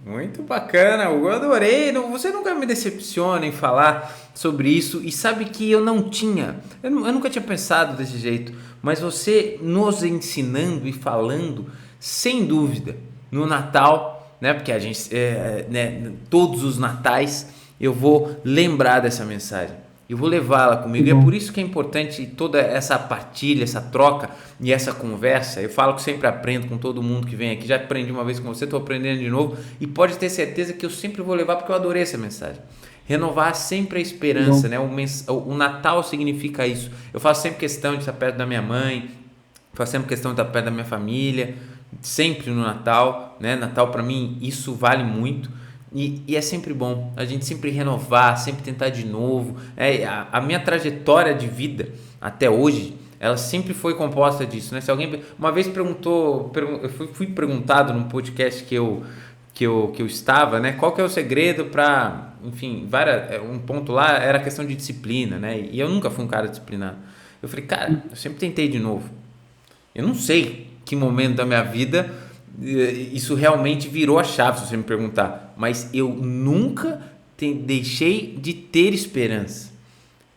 Muito bacana, Hugo. Eu adorei. Você nunca me decepciona em falar sobre isso. E sabe que eu não tinha, eu nunca tinha pensado desse jeito. Mas você nos ensinando e falando, sem dúvida, no Natal, né? Porque a gente, né, todos os natais, eu vou lembrar dessa mensagem. Eu vou levá-la comigo. E é por isso que é importante toda essa partilha, essa troca e essa conversa. Eu falo que sempre aprendo com todo mundo que vem aqui. Já aprendi uma vez com você, estou aprendendo de novo. E pode ter certeza que eu sempre vou levar, porque eu adorei essa mensagem. Renovar sempre a esperança, né? O Natal significa isso. Eu faço sempre questão de estar perto da minha mãe, faço sempre questão de estar perto da minha família, sempre no Natal, né? Natal para mim isso vale muito. E é sempre bom a gente sempre renovar, sempre tentar de novo. A minha trajetória de vida até hoje, ela sempre foi composta disso, né? Se alguém uma vez perguntou, eu fui perguntado num podcast que eu estava, né? Qual que é o segredo para, enfim, um ponto lá era a questão de disciplina, né? E eu nunca fui um cara disciplinado. Eu falei, cara, eu sempre tentei de novo. Eu não sei que momento da minha vida isso realmente virou a chave, se você me perguntar. Mas eu nunca deixei de ter esperança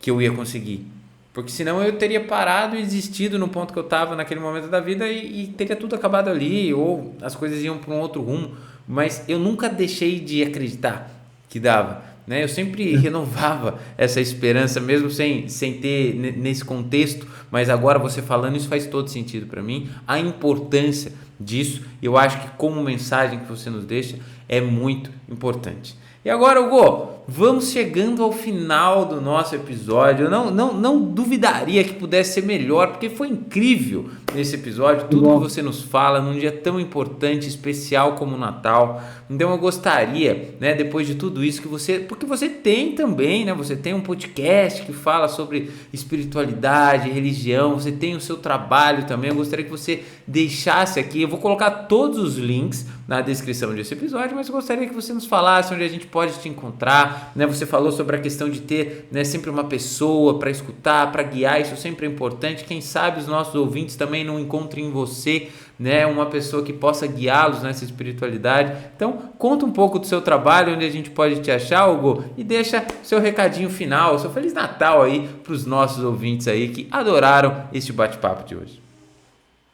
que eu ia conseguir. Porque senão eu teria parado e desistido no ponto que eu estava naquele momento da vida e teria tudo acabado ali, ou as coisas iam para um outro rumo. Mas eu nunca deixei de acreditar que dava. Né? Eu sempre renovava essa esperança, mesmo sem ter nesse contexto, mas agora você falando, isso faz todo sentido para mim. A importância disso, eu acho que como mensagem que você nos deixa, é muito importante. E agora, Hugo, vamos chegando ao final do nosso episódio. Eu não duvidaria que pudesse ser melhor, porque foi incrível nesse episódio, tudo que você nos fala num dia tão importante, especial como o Natal. Então eu gostaria, né, depois de tudo isso, porque você tem também, né, você tem um podcast que fala sobre espiritualidade, religião, você tem o seu trabalho também. Eu gostaria que você deixasse aqui, eu vou colocar todos os links na descrição desse episódio, mas eu gostaria que você nos falasse onde a gente pode te encontrar, né? Você falou sobre a questão de ter, né, sempre uma pessoa para escutar, para guiar, isso sempre é importante. Quem sabe os nossos ouvintes também não encontrem em você, né, uma pessoa que possa guiá-los nessa espiritualidade. Então, conta um pouco do seu trabalho, onde a gente pode te achar, Hugo, e deixa seu recadinho final, seu Feliz Natal aí para os nossos ouvintes aí que adoraram este bate-papo de hoje.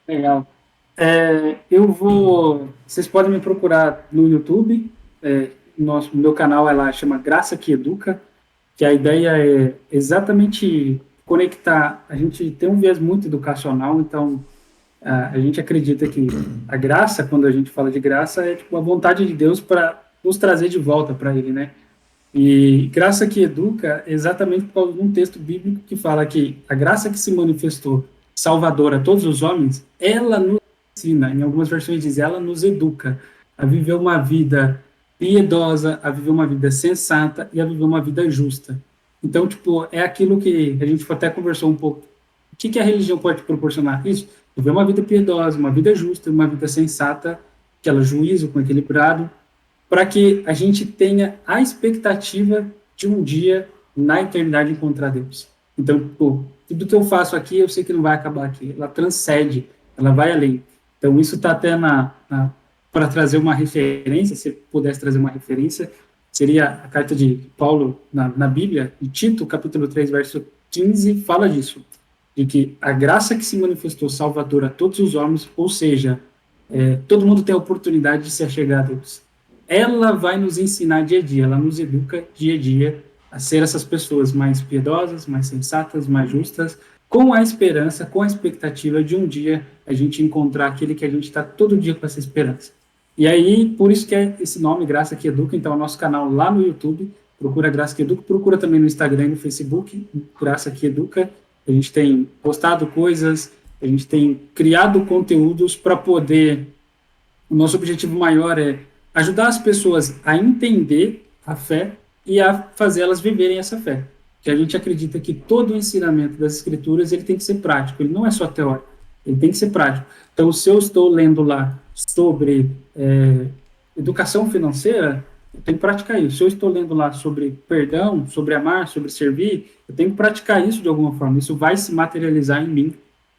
Legal. Vocês podem me procurar no YouTube, meu canal lá chama Graça que Educa, que a ideia é exatamente conectar, a gente tem um viés muito educacional, então a gente acredita que a graça, quando a gente fala de graça, é tipo a vontade de Deus para nos trazer de volta para Ele, né? E graça que educa é exatamente por causa de um texto bíblico que fala que a graça que se manifestou salvadora a todos os homens, ela nos ensina, em algumas versões diz, ela nos educa a viver uma vida piedosa, a viver uma vida sensata e a viver uma vida justa. Então, tipo, é aquilo que a gente até conversou um pouco. O que a religião pode proporcionar? Isso, viver uma vida piedosa, uma vida justa, uma vida sensata, aquela juízo com equilibrado, para que a gente tenha a expectativa de um dia na eternidade encontrar Deus. Então, pô, tudo que eu faço aqui, eu sei que não vai acabar aqui. Ela transcende, ela vai além. Então, isso está até para trazer uma referência, se pudesse trazer uma referência, seria a carta de Paulo na Bíblia, em Tito, capítulo 3, verso 15, fala disso, de que a graça que se manifestou salvadora a todos os homens, ou seja, todo mundo tem a oportunidade de se achegar a Deus. Ela vai nos ensinar dia a dia, ela nos educa dia a dia a ser essas pessoas mais piedosas, mais sensatas, mais justas, com a esperança, com a expectativa de um dia a gente encontrar aquele que a gente está todo dia com essa esperança. E aí, por isso que é esse nome, Graça que Educa. Então, o nosso canal lá no YouTube, procura Graça que Educa, procura também no Instagram e no Facebook, Graça que Educa. A gente tem postado coisas, a gente tem criado conteúdos para poder... O nosso objetivo maior é ajudar as pessoas a entender a fé e a fazer elas viverem essa fé. Que a gente acredita que todo o ensinamento das Escrituras ele tem que ser prático, ele não é só teórico, ele tem que ser prático. Então, se eu estou lendo lá sobre educação financeira, eu tenho que praticar isso. Se eu estou lendo lá sobre perdão, sobre amar, sobre servir, eu tenho que praticar isso de alguma forma. Isso vai se materializar em mim,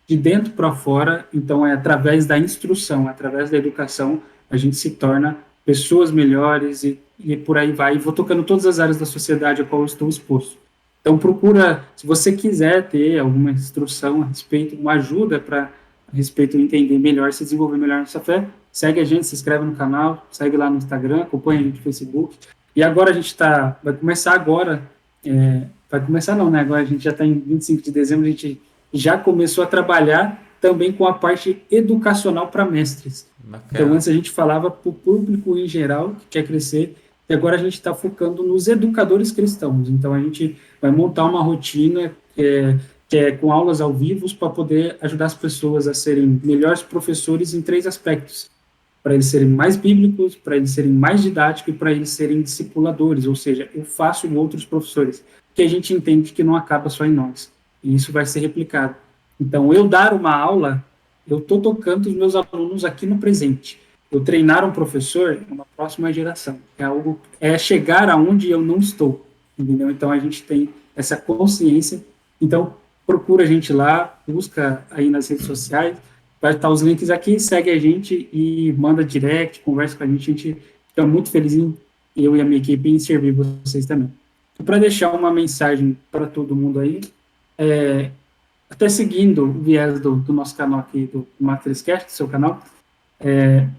de dentro para fora. Então, é através da instrução, através da educação, a gente se torna pessoas melhores e por aí vai. E vou tocando todas as áreas da sociedade a qual eu estou exposto. Então, procura, se você quiser ter alguma instrução a respeito, uma ajuda a respeito de entender melhor, se desenvolver melhor nessa fé, segue a gente, se inscreve no canal, segue lá no Instagram, acompanha a gente no Facebook. E agora a gente vai começar agora, vai começar não, né? Agora a gente já está em 25 de dezembro, a gente já começou a trabalhar também com a parte educacional para mestres. Bacana. Então, antes a gente falava para o público em geral que quer crescer, e agora a gente está focando nos educadores cristãos. Então, a gente vai montar uma rotina que é com aulas ao vivo para poder ajudar as pessoas a serem melhores professores em 3 aspectos. Para eles serem mais bíblicos, para eles serem mais didáticos e para eles serem discipuladores, ou seja, eu faço em outros professores, que a gente entende que não acaba só em nós. E isso vai ser replicado. Então, eu dar uma aula, eu estou tocando os meus alunos aqui no presente. Eu treinar um professor é uma próxima geração. É chegar aonde eu não estou, entendeu? Então, a gente tem essa consciência. Então, procura a gente lá, busca aí nas redes sociais. vai estar os links aqui, segue a gente e manda direct, conversa com a gente fica muito feliz em eu e a minha equipe em servir vocês também. Para deixar uma mensagem para todo mundo aí, até seguindo o viés do nosso canal aqui, do MatrixCast, do seu canal,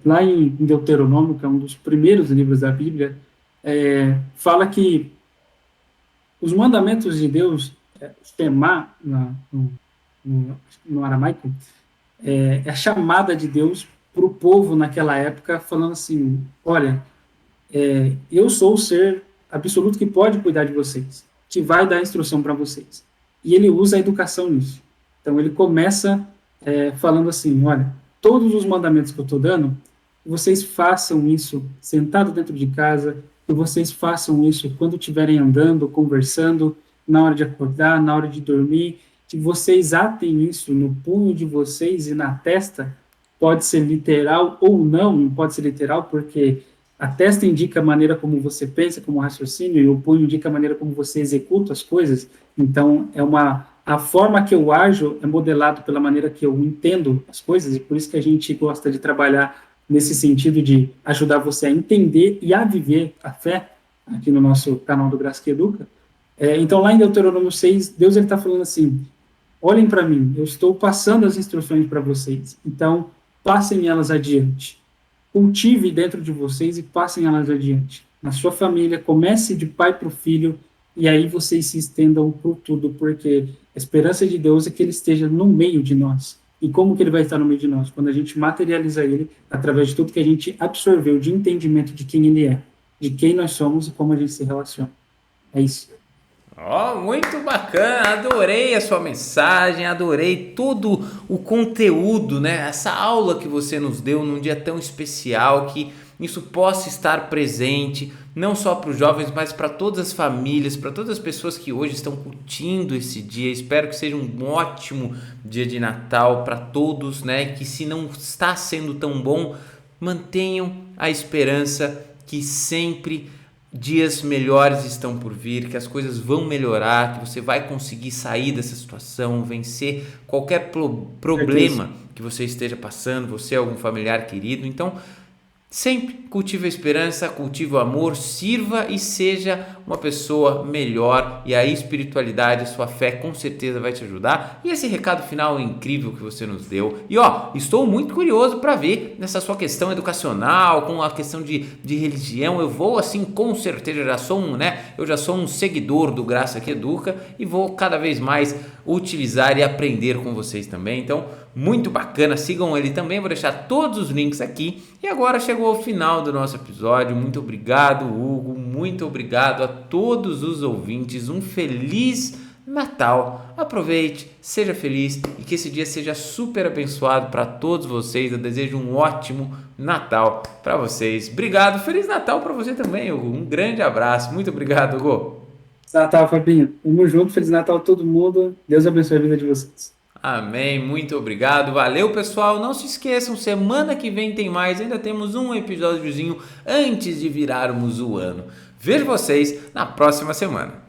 lá em Deuteronômio, que é um dos primeiros livros da Bíblia, fala que os mandamentos de Deus, Shema, no aramaico, a chamada de Deus para o povo naquela época, falando assim, olha, eu sou o ser absoluto que pode cuidar de vocês, que vai dar instrução para vocês. E ele usa a educação nisso. Então, ele começa falando assim, olha, todos os mandamentos que eu estou dando, vocês façam isso sentado dentro de casa, que vocês façam isso quando estiverem andando, conversando, na hora de acordar, na hora de dormir, que vocês atem isso no punho de vocês e na testa, pode ser literal ou não pode ser literal, porque a testa indica a maneira como você pensa, como raciocínio, e o punho indica a maneira como você executa as coisas. Então, a forma que eu ajo é modelado pela maneira que eu entendo as coisas, e por isso que a gente gosta de trabalhar nesse sentido de ajudar você a entender e a viver a fé, aqui no nosso canal do Graça que Educa. Então, lá em Deuteronômio 6, Deus está falando assim, olhem para mim, eu estou passando as instruções para vocês, então passem elas adiante. Cultive dentro de vocês e passem elas adiante. Na sua família, comece de pai para o filho, e aí vocês se estendam por tudo, porque a esperança de Deus é que ele esteja no meio de nós. E como que ele vai estar no meio de nós? Quando a gente materializa ele através de tudo que a gente absorveu de entendimento de quem ele é, de quem nós somos e como a gente se relaciona. É isso. Muito bacana, adorei a sua mensagem, adorei todo o conteúdo, né? Essa aula que você nos deu num dia tão especial, que isso possa estar presente, não só para os jovens, mas para todas as famílias, para todas as pessoas que hoje estão curtindo esse dia. Espero que seja um ótimo dia de Natal para todos, né? Que se não está sendo tão bom, mantenham a esperança que sempre dias melhores estão por vir, que as coisas vão melhorar, que você vai conseguir sair dessa situação, vencer qualquer problema que você esteja passando, você ou algum familiar querido. Então, sempre cultive a esperança, cultive o amor, sirva e seja uma pessoa melhor, e a espiritualidade, a sua fé com certeza vai te ajudar. E esse recado final incrível que você nos deu. E estou muito curioso para ver nessa sua questão educacional, com a questão de religião. Eu vou assim, com certeza, eu já sou um seguidor do Graça que Educa e vou cada vez mais utilizar e aprender com vocês também. Então, muito bacana, sigam ele também, vou deixar todos os links aqui. E agora chegou ao final do nosso episódio. Muito obrigado, Hugo, muito obrigado a todos os ouvintes. Um feliz Natal, aproveite, seja feliz e que esse dia seja super abençoado para todos vocês. Eu desejo um ótimo Natal para vocês. Obrigado, Feliz Natal para você também, Hugo. Um grande abraço, muito obrigado, Hugo. Feliz Natal, Fabinho. Tamo junto, Feliz Natal a todo mundo. Deus abençoe a vida de vocês. Amém, muito obrigado, valeu pessoal, não se esqueçam, semana que vem tem mais, ainda temos um episódiozinho antes de virarmos o ano. Vejo vocês na próxima semana.